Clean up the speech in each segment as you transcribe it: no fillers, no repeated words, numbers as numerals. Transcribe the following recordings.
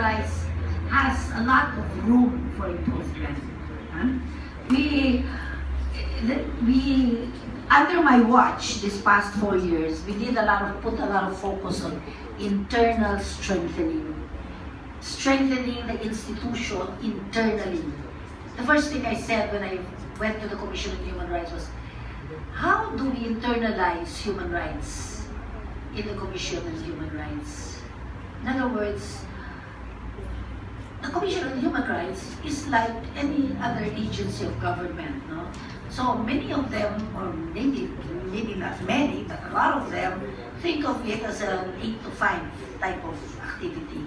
rights has a lot of room for improvement. Under my watch this past 4 years, we did put a lot of focus on internal strengthening the institution internally. The first thing I said when I went to the Commission on Human Rights was, how do we internalize human rights in the Commission on Human Rights? In other words, the Commission on Human Rights is like any other agency of government, no? So many of them, or maybe not many, but a lot of them, think of it as an 8 to 5 type of activity.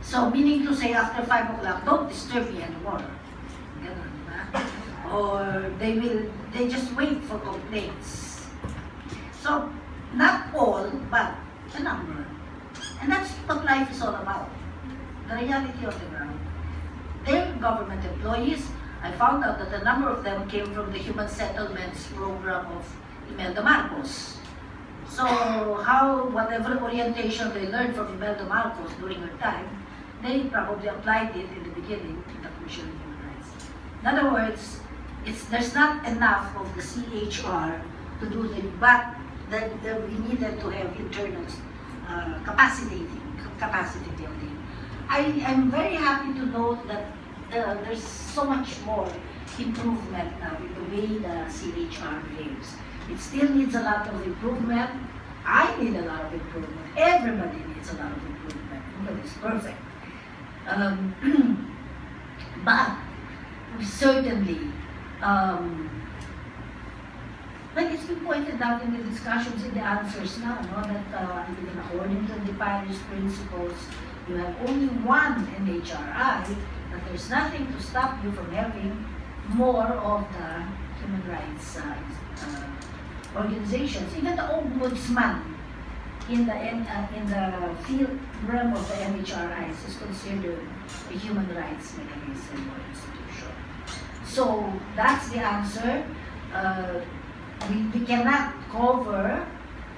So meaning to say, after 5 o'clock, don't disturb me anymore. Or they just wait for complaints. So not all, but a number. And that's what life is all about. The reality of the ground. They're government employees. I found out that a number of them came from the Human Settlements program of Imelda Marcos. So whatever orientation they learned from Imelda Marcos during her time, they probably applied it in the beginning in the Commission on Human Rights. In other words, there's not enough of the CHR to do the, but we needed to have internal capacity building. I'm very happy to note that there's so much more improvement now in the way the CHR behaves. It still needs a lot of improvement. I need a lot of improvement. Everybody needs a lot of improvement. Nobody's perfect. But we certainly, like it's been pointed out in the discussions, in the answers now, no, that even according to the Paris principles, you have only one NHRI, but there's nothing to stop you from having more of the human rights organizations. Even the ombudsman in the field realm of the NHRIs is considered a human rights mechanism or institution. So that's the answer. We cannot cover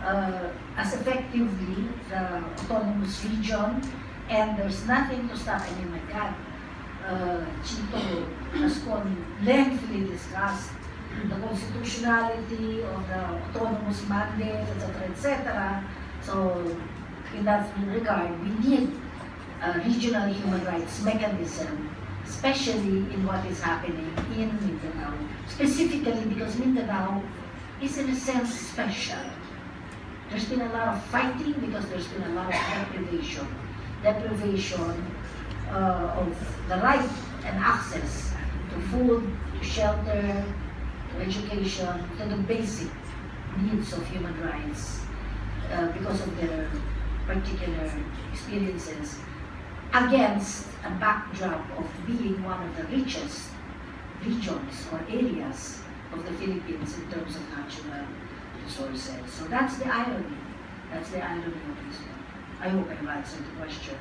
as effectively the autonomous region, and there's nothing to stop. I mean, my God, Chito has lengthily discussed the constitutionality of the autonomous mandate, etc., etc. So, in that regard, we need a regional human rights mechanism, especially in what is happening in Mindanao, specifically because Mindanao is in a sense special. There's been a lot of fighting because there's been a lot of deprivation of the right and access to food, to shelter, to education, to the basic needs of human rights because of their particular experiences, against a backdrop of being one of the richest regions or areas of the Philippines in terms of natural resources. So that's the irony. That's the irony of this one. I hope I've answered the question.